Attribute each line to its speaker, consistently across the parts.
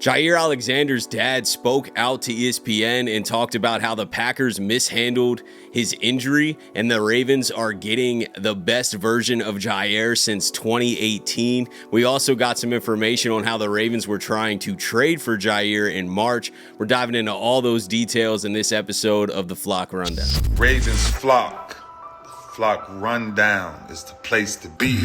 Speaker 1: Jaire Alexander's dad spoke out to ESPN and talked about how the Packers mishandled his injury and the Ravens are getting the best version of Jaire since 2018. We also got some information on how the Ravens were trying to trade for Jaire in March. We're diving into all those details in this episode of the Flock Rundown.
Speaker 2: Ravens Flock. Flock Rundown is the place to be.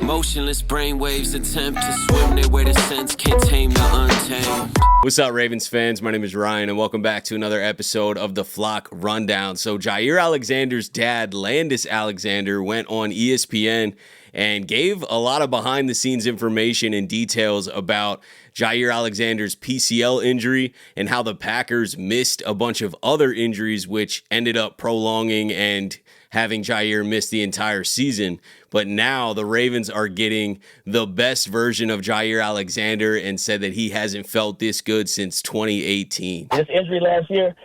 Speaker 3: Motionless brainwaves attempt to swim their way to sense, can't tame the untamed.
Speaker 1: What's up, Ravens fans? My name is Ryan, and welcome back to another episode of the Flock Rundown. So Jaire Alexander's dad, Landis Alexander, went on ESPN and gave a lot of behind-the-scenes information and details about Jaire Alexander's PCL injury and how the Packers missed a bunch of other injuries, which ended up prolonging and having Jaire miss the entire season. But now the Ravens are getting the best version of Jaire Alexander and said that he hasn't felt this good since 2018.
Speaker 4: This injury last year,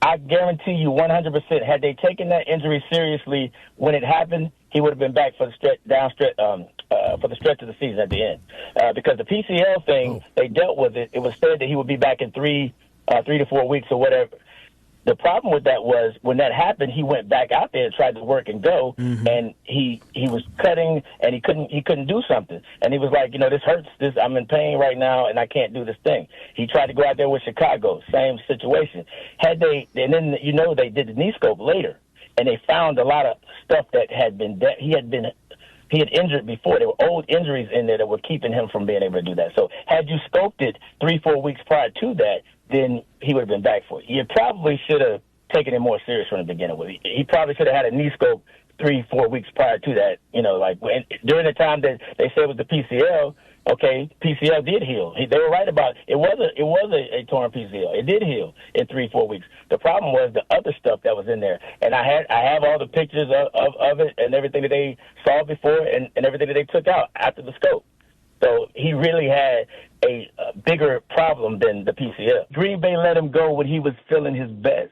Speaker 4: I guarantee you 100%, had they taken that injury seriously when it happened, he would have been back for the stretch of the season at the end. Because the PCL thing, they dealt with it. It was said that he would be back in 3 to 4 weeks or whatever. The problem with that was when that happened, he went back out there and tried to work and go, and he was cutting and he couldn't do something, and he was like, this hurts. I'm in pain right now, and I can't do this thing. He tried to go out there with Chicago, same situation. And then they did the knee scope later, and they found a lot of stuff that he had injured before. There were old injuries in there that were keeping him from being able to do that. So had you scoped it 3-4 weeks prior to that, then he would have been back for it. You probably should have taken it more serious from the beginning with it. He probably should have had a knee scope 3-4 weeks prior to that. During the time that they said it was the PCL, okay, PCL did heal. They were right about it. It was a torn PCL. It did heal in 3-4 weeks. The problem was the other stuff that was in there. And I have all the pictures of it and everything that they saw before and everything that they took out after the scope. So he really had a bigger problem than the PCL. Green Bay let him go when he was feeling his best.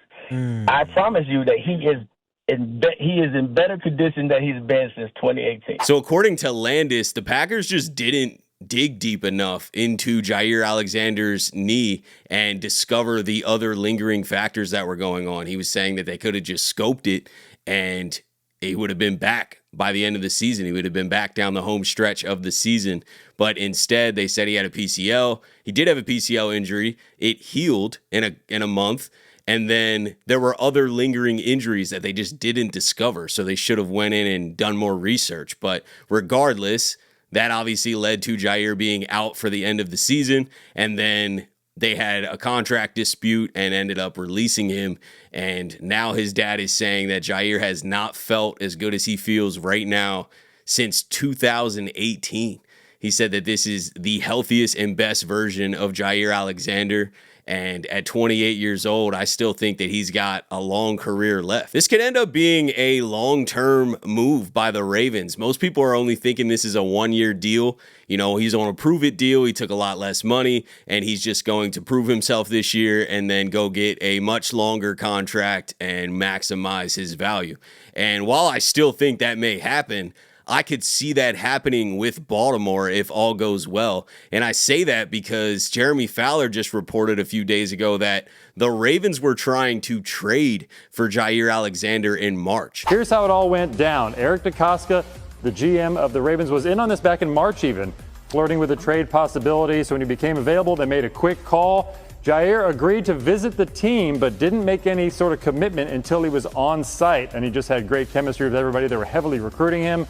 Speaker 4: I promise you that he is in better condition than he's been since 2018.
Speaker 1: So according to Landis, the Packers just didn't dig deep enough into Jaire Alexander's knee and discover the other lingering factors that were going on. He was saying that they could have just scoped it and he would have been back by the end of the season. He would have been back down the home stretch of the season. But instead, they said he had a PCL. He did have a PCL injury. It healed in a month. And then there were other lingering injuries that they just didn't discover. So they should have went in and done more research. But regardless, that obviously led to Jaire being out for the end of the season. And then they had a contract dispute and ended up releasing him. And now his dad is saying that Jaire has not felt as good as he feels right now since 2018. He said that this is the healthiest and best version of Jaire Alexander. And at 28 years old, I still think that he's got a long career left. This could end up being a long-term move by the Ravens. Most people are only thinking this is a one-year deal. He's on a prove-it deal. He took a lot less money, and he's just going to prove himself this year and then go get a much longer contract and maximize his value. And while I still think that may happen, I could see that happening with Baltimore if all goes well. And I say that because Jeremy Fowler just reported a few days ago that the Ravens were trying to trade for Jaire Alexander in March.
Speaker 5: Here's how it all went down. Eric DeCosta, the GM of the Ravens, was in on this back in March even, flirting with a trade possibility. So when he became available, they made a quick call. Jaire agreed to visit the team, but didn't make any sort of commitment until he was on site. And he just had great chemistry with everybody. They were heavily recruiting him.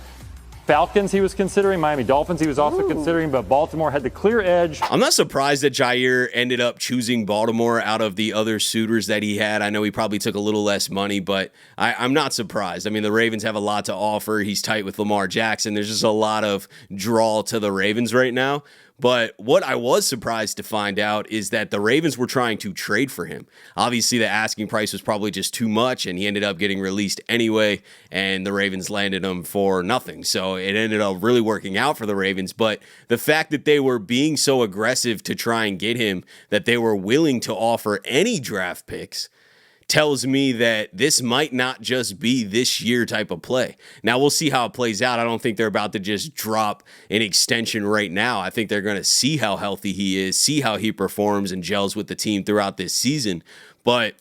Speaker 5: Falcons he was considering, Miami Dolphins he was also considering, but Baltimore had the clear edge.
Speaker 1: I'm not surprised that Jaire ended up choosing Baltimore out of the other suitors that he had. I know he probably took a little less money, but I'm not surprised. I mean, the Ravens have a lot to offer. He's tight with Lamar Jackson. There's just a lot of draw to the Ravens right now. But what I was surprised to find out is that the Ravens were trying to trade for him. Obviously, the asking price was probably just too much, and he ended up getting released anyway, and the Ravens landed him for nothing. So it ended up really working out for the Ravens. But the fact that they were being so aggressive to try and get him, that they were willing to offer any draft picks, tells me that this might not just be this year type of play. Now, we'll see how it plays out. I don't think they're about to just drop an extension right now. I think they're going to see how healthy he is, see how he performs and gels with the team throughout this season. But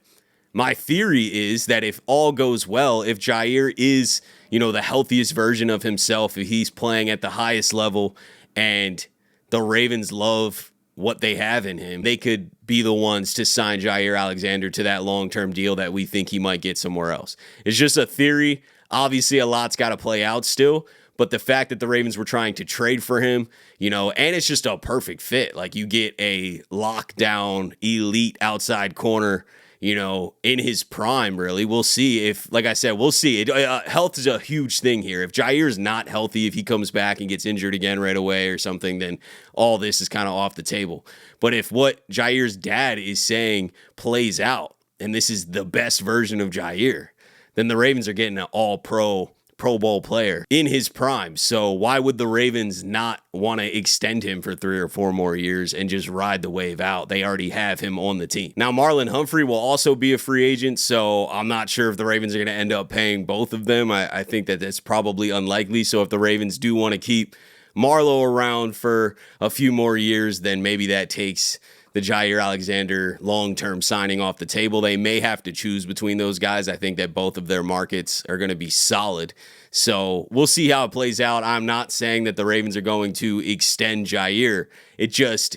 Speaker 1: my theory is that if all goes well, if Jaire is, the healthiest version of himself, if he's playing at the highest level and the Ravens love what they have in him, they could be the ones to sign Jaire Alexander to that long-term deal that we think he might get somewhere else. It's just a theory. Obviously, a lot's got to play out still, but the fact that the Ravens were trying to trade for him, and it's just a perfect fit. Like, you get a lockdown, elite outside corner, in his prime, really. We'll see if, like I said, we'll see. Health is a huge thing here. If Jaire's not healthy, if he comes back and gets injured again right away or something, then all this is kind of off the table. But if what Jaire's dad is saying plays out, and this is the best version of Jaire, then the Ravens are getting an all-pro Pro Bowl player in his prime. So why would the Ravens not want to extend him for 3 or 4 more years and just ride the wave out? They already have him on the team. Now, Marlon Humphrey will also be a free agent, so I'm not sure if the Ravens are going to end up paying both of them. I think that that's probably unlikely. So if the Ravens do want to keep Marlo around for a few more years, then maybe that takes the Jaire Alexander long-term signing off the table. They may have to choose between those guys. I think that both of their markets are going to be solid. So we'll see how it plays out. I'm not saying that the Ravens are going to extend Jaire. It just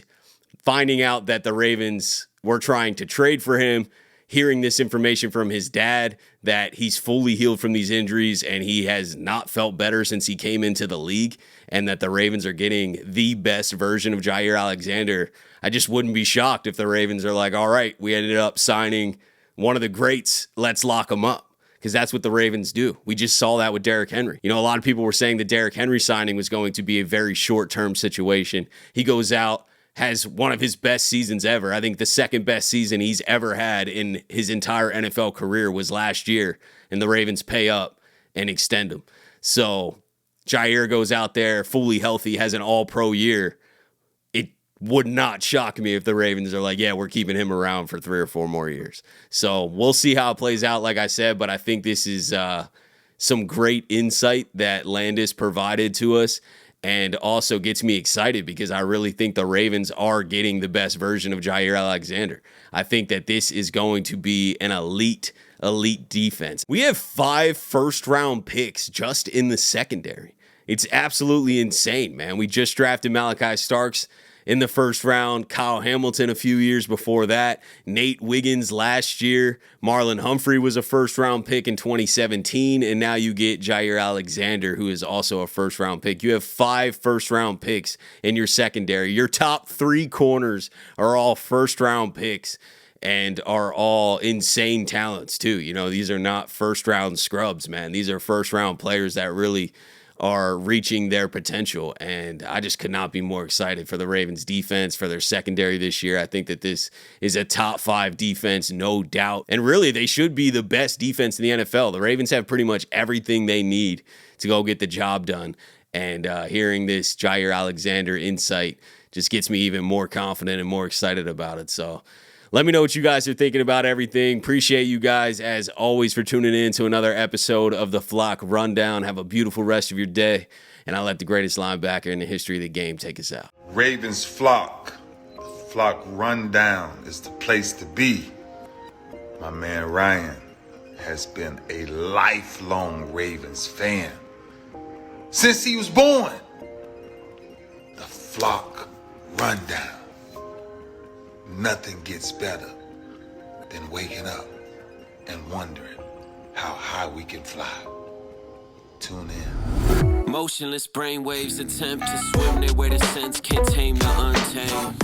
Speaker 1: finding out that the Ravens were trying to trade for him, hearing this information from his dad that he's fully healed from these injuries and he has not felt better since he came into the league, and that the Ravens are getting the best version of Jaire Alexander. I just wouldn't be shocked if the Ravens are like, all right, we ended up signing one of the greats. Let's lock him up. Because that's what the Ravens do. We just saw that with Derrick Henry. A lot of people were saying the Derrick Henry signing was going to be a very short-term situation. He goes out, has one of his best seasons ever. I think the second best season he's ever had in his entire NFL career was last year, and the Ravens pay up and extend him. So Jaire goes out there fully healthy, has an all-pro year. It would not shock me if the Ravens are like, yeah, we're keeping him around for 3 or 4 more years. So we'll see how it plays out, like I said, but I think this is some great insight that Landis provided to us, and also gets me excited because I really think the Ravens are getting the best version of Jaire Alexander. I think that this is going to be an elite defense. We have 5 first-round picks just in the secondary. It's absolutely insane, man. We just drafted Malachi Starks in the first round, Kyle Hamilton a few years before that, Nate Wiggins last year, Marlon Humphrey was a first-round pick in 2017, and now you get Jaire Alexander, who is also a first-round pick. You have 5 first-round picks in your secondary. Your top 3 corners are all first-round picks and are all insane talents, too. These are not first-round scrubs, man. These are first-round players that really are reaching their potential, and I just could not be more excited for the Ravens defense, for their secondary this year. I think that this is a top 5 defense, no doubt, and really they should be the best defense in the NFL. The Ravens have pretty much everything they need to go get the job done, and hearing this Jaire Alexander insight just gets me even more confident and more excited about it. So let me know what you guys are thinking about everything. Appreciate you guys, as always, for tuning in to another episode of the Flock Rundown. Have a beautiful rest of your day, and I'll let the greatest linebacker in the history of the game take us out.
Speaker 2: Ravens Flock. The Flock Rundown is the place to be. My man Ryan has been a lifelong Ravens fan since he was born. The Flock Rundown. Nothing gets better than waking up and wondering how high we can fly. Tune in.
Speaker 3: Motionless brainwaves attempt to swim their way to sense, can't tame the untamed.